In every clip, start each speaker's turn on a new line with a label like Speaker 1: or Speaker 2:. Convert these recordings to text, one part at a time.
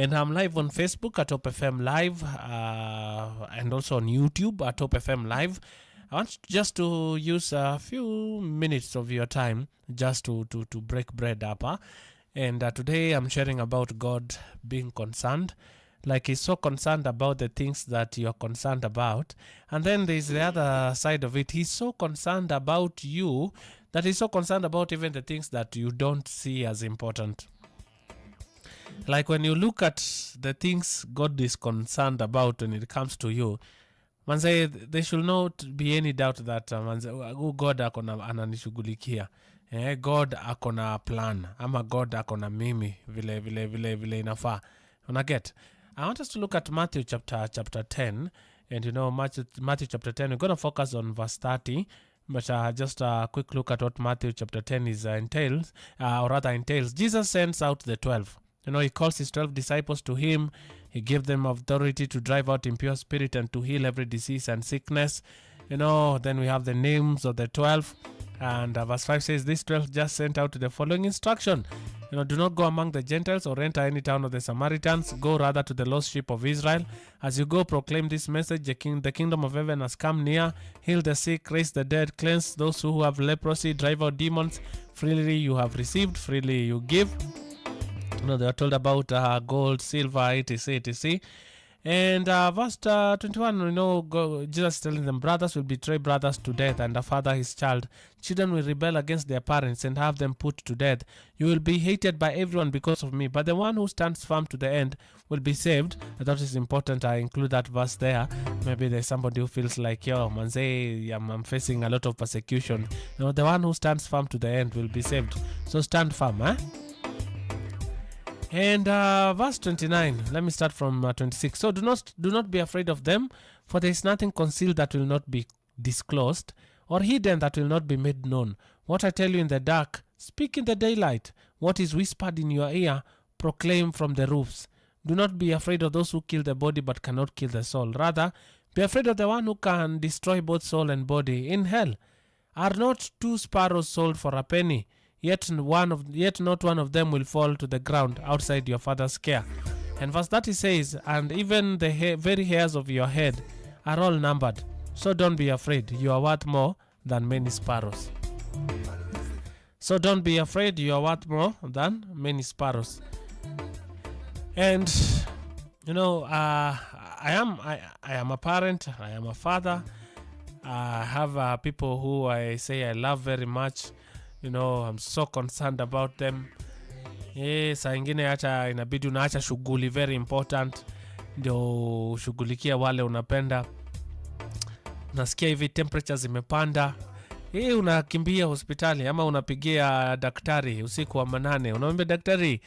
Speaker 1: And I'm live on Facebook at Top FM Live, and also on YouTube at Top FM Live. I want just to use a few minutes of your time just to break bread up. And today I'm sharing about God being concerned. Like he's so concerned about the things that you're concerned about. And then there's the other side of it. He's so concerned about you that he's so concerned about even the things that you don't see as important. Like when you look at the things God is concerned about when it comes to you, manze, there should not be any doubt that God akona ananishughulikia. God akona plan. Ama God akona mimi vile inafaa. Unaget? I want us to look at Matthew chapter 10. And you know, Matthew chapter 10, we're going to focus on verse 30. But just a quick look at what Matthew chapter 10 entails. Jesus sends out the 12. You know, he calls his 12 disciples to him. He gave them authority to drive out impure spirit and to heal every disease and sickness. You know, then we have the names of the 12. And verse 5 says, these 12 just sent out the following instruction. You know, do not go among the Gentiles or enter any town of the Samaritans. Go rather to the lost sheep of Israel. As you go, proclaim this message. The kingdom of heaven has come near. Heal the sick, raise the dead, cleanse those who have leprosy, drive out demons. Freely you have received, freely you give. You know, they are told about gold, silver, etc. And verse 21, you know, Jesus is telling them, brothers will betray brothers to death, and a father his child. Children will rebel against their parents and have them put to death. You will be hated by everyone because of me, but the one who stands firm to the end will be saved. I thought it's important I include that verse there. Maybe there's somebody who feels like, yo, manze, I'm facing a lot of persecution. You know, the one who stands firm to the end will be saved. So stand firm, And verse 29, let me start from 26. So do not be afraid of them, for there is nothing concealed that will not be disclosed, or hidden that will not be made known. What I tell you in the dark, speak in the daylight. What is whispered in your ear, proclaim from the roofs. Do not be afraid of those who kill the body but cannot kill the soul. Rather, be afraid of the one who can destroy both soul and body in hell. Are not 2 sparrows sold for a penny? Yet not one of them will fall to the ground outside your father's care. And verse 30 says, and even the very hairs of your head are all numbered. So don't be afraid, you are worth more than many sparrows. So don't be afraid, you are worth more than many sparrows. And you know, I am a parent, I am a father. I have people who I say I love very much. You know, I'm so concerned about them. Saa ingine hata inabidi unaacha shughuli very important ndio ushughulikia wale unapenda. Unasikia hivi temperatures zimepanda, unakimbia hospitali ama unapigia daktari usiku wa manane. Unamwambia daktari,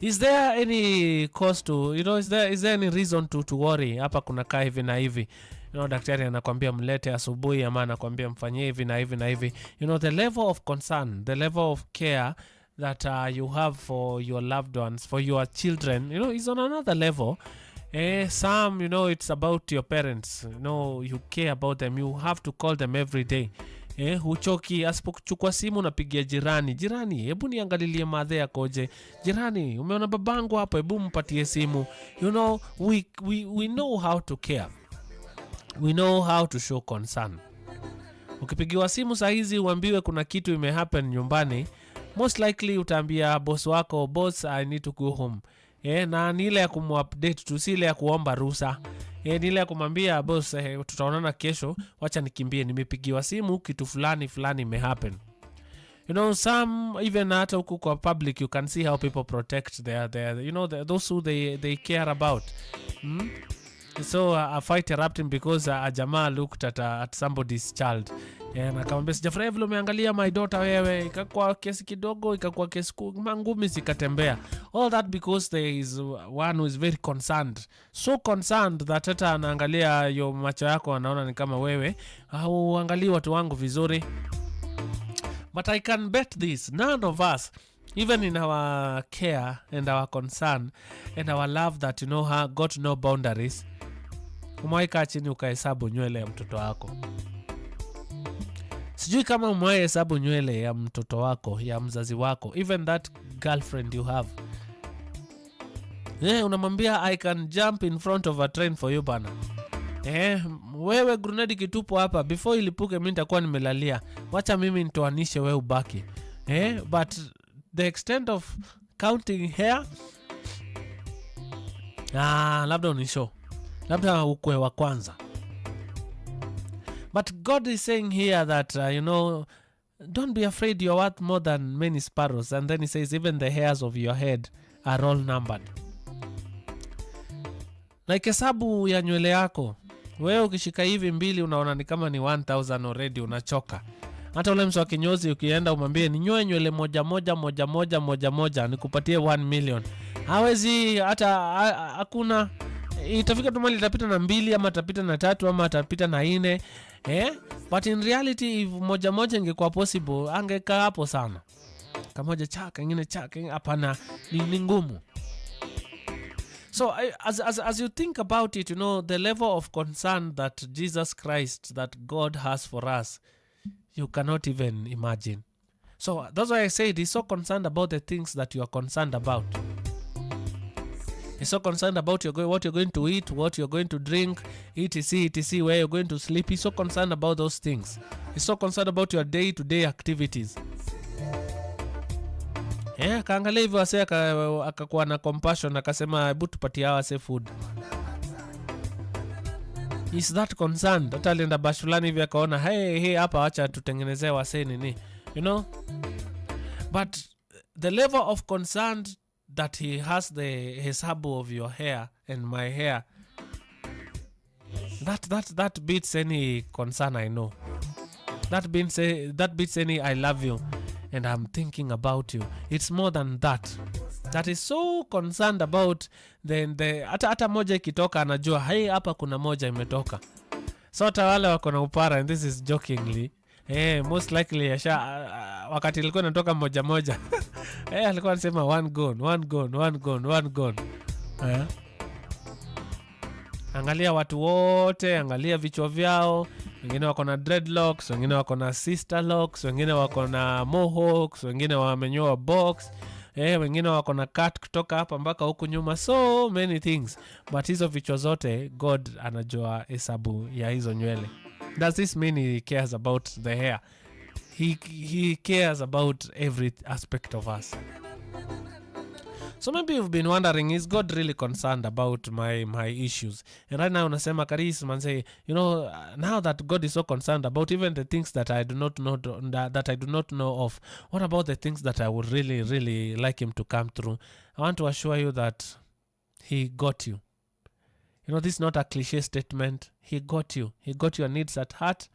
Speaker 1: is there any cause to, you know, is there any reason to worry? Hapa kuna kaa hivi na hivi. You know, daktari anakuambia mlete asubuhi ama anakuambia mfanyie hivi na hivi na hivi. You know, the level of concern, the level of care that you have for your loved ones, for your children, you know, is on another level. Some, you know, it's about your parents. You know, you care about them. You have to call them every day. Huchoki, asipokuchukua simu unapigia jirani, hebu niangalilie madhe yakoje. Jirani, umeona babangu hapo, hebu mpatie simu. You know, we know how to care. We know how to show concern. Ukipigiwa simu saa hizi uambiwe kuna kitu imehappen nyumbani, most likely utaambia boss wako, boss, I need to go home. Na ni ile ya kumupdate tu, si ile ya kuomba ruhusa. Ni ile ya kumwambia boss, tutaonana kesho, wacha nikimbie, nimepigiwa simu kitu fulani imehappen. You know, some even hata huku kwa public you can see how people protect their you know, those who they care about. So a fight erupting because a jamaa looked at somebody's child. Na akamwambia sijafurahi vile umeangalia my daughter wewe, ikakuwa kesi kidogo, ikakuwa kesi ngumi zikatembea. All that because there is one who is very concerned. So concerned that hata anaangalia yo macho yako anaona ni kama wewe hauangalii watu wangu vizuri. But I can bet this, none of us, even in our care and our concern and our love that, you know, got no boundaries, umewaika chini ukahesabu nywele ya mtoto wako. Sijui kama umewahi hesabu nywele ya mtoto wako, ya mzazi wako, even that girlfriend you have. Unamwambia I can jump in front of a train for you bana. Wewe grenade kitupo hapa, before ilipuke mimi nitakuwa nimelalia, wacha mimi nitoanishe wewe ubaki. But the extent of counting here, labda unisho, labda ukwe wa kwanza. But God is saying here that don't be afraid, you're worth more than many sparrows. And then he says even the hairs of your head are all numbered. Like hesabu ya nywele yako, wewe ukishika hivi mbili unaona ni kama ni 1000 already, unachoka. Hata ule mswa kinyozi ukienda umwambie ninyoe nywele moja nikupatie 1 million, hawezi. Hata hakuna, itafika tu mali itapita na 2 ama itapita na 3 ama itapita na 4. But in reality if moja ingekuwa possible angekaa hapo sana. Kamoja chaka ingine chaka, hapana, ni ngumu. So as you think about it, the level of concern that Jesus Christ, that God has for us, you cannot even imagine. So that's why I said he's so concerned about the things that you are concerned about. He's so concerned about what you're going to eat, what you're going to drink, etc, where you're going to sleep. He's so concerned about those things. He's so concerned about your day-to-day activities. Kaangalia hivyo wase akakuwa na compassion, akasema hebu tupatie hawa safe food. Is that concerned? Hata alienda bashulani hivi akaona hey hapa acha tutengenezee wase nini, But the level of concern that he has the hesabu of your hair and my hair, that beats any concern I know. That beats any I love you and I'm thinking about you. It's more than that. That is so concerned about the hata moja ikitoka anajua hapa kuna moja imetoka. So hata wale wako na upara, and this is jokingly, most likely wakati ilikuwa inatoka moja alikuwa anasema one gone. Angalia watu wote, angalia vichwa vyao. Wengine wako na dreadlocks, wengine wako na sister locks, wengine wako na mohawks, wengine wamenyoa box, wengine wako na cut kutoka hapa mpaka huku nyuma. So many things. But hizo vichwa zote God anajua hesabu ya hizo nywele. Does this mean he cares about the hair? He cares about every aspect of us. So maybe you've been wondering, is God really concerned about my issues? And right now unasema Karis man say, now that God is so concerned about even the things that I do not know of, what about the things that I would really, really like him to come through? I want to assure you that he got you. This is not a cliche statement. He got you. He got your needs at heart,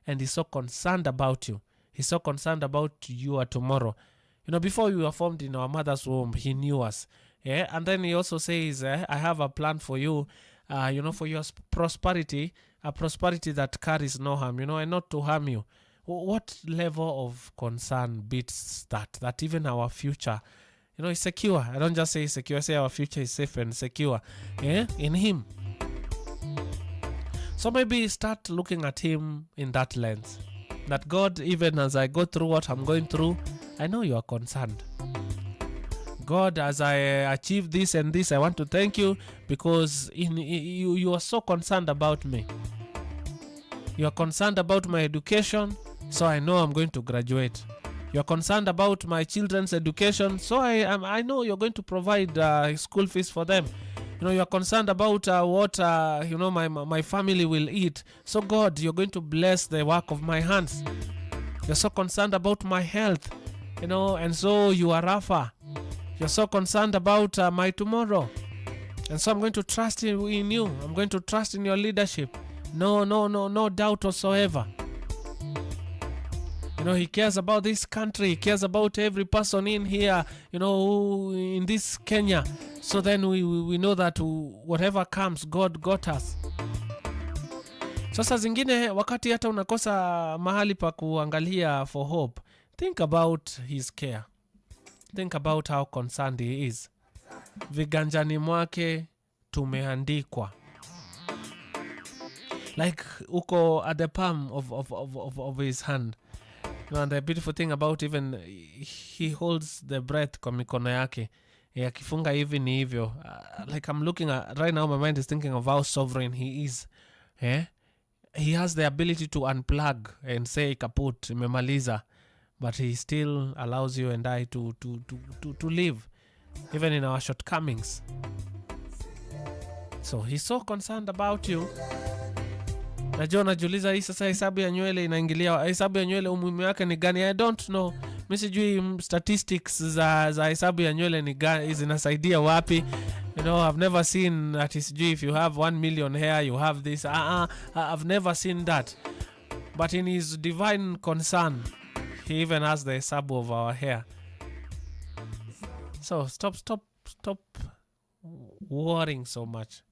Speaker 1: and he's so concerned about you. He's so concerned about your tomorrow. Before you were formed in our mother's womb, he knew us. And then he also says, I have a plan for you, for your prosperity, a prosperity that carries no harm, and not to harm you. What level of concern beats that? That even our future, is secure. I don't just say secure, I say our future is safe and secure in him. So maybe start looking at him in that lens. That God, even as I go through what I'm going through, I know you are concerned. God, as I achieve this and this, I want to thank you because you are so concerned about me. You are concerned about my education, so I know I'm going to graduate. You are concerned about my children's education, so I know you're going to provide school fees for them. You are concerned about what my family will eat. So God, you're going to bless the work of my hands. You're so concerned about my health, and so you are Rapha. You're so concerned about my tomorrow. And so I'm going to trust in you. I'm going to trust in your leadership. No doubt whatsoever. He cares about this country. He cares about every person in here, in this Kenya. So then we know that whatever comes, God got us. Sasa zingine wakati hata unakosa mahali pa kuangalia for hope, think about his care. Think about how concerned he is. Viganjani mwake tumeandikwa. Like uko at the palm of his hand. And the beautiful thing about even he holds the breath kwa mikono yake. akifunga hivi ni hivyo. Like I'm looking at right now, my mind is thinking of how sovereign he is. He has the ability to unplug and say kaput, imemaliza, but he still allows you and I to live even in our shortcomings. So he's so concerned about you. Najua najiuliza hii sasa hesabu ya nywele inaingilia, hesabu ya nywele umuhimu wake ni gani? I don't know. Mimi sijui statistics za hesabu ya nywele ni gani, zinasaidia wapi. You know, I've never seen that sijui if you have 1 million hair you have this. I've never seen that. But in his divine concern, he even has the hesabu of our hair. So stop worrying so much.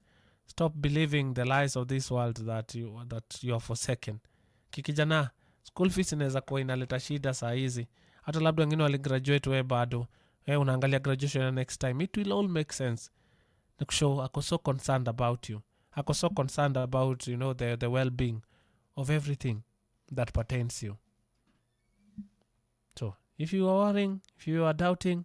Speaker 1: Stop believing the lies of this world that you are forsaken. Kikijana, school fees inaweza kuwa inaleta shida saa hizi. Hata labda wengine waligraduate, wewe bado. Unaangalia graduation next time. It will all make sense. Nikushow, ako so concerned about you. Ako so concerned about, you know, the well-being of everything that pertains you. So, if you are worrying, if you are doubting,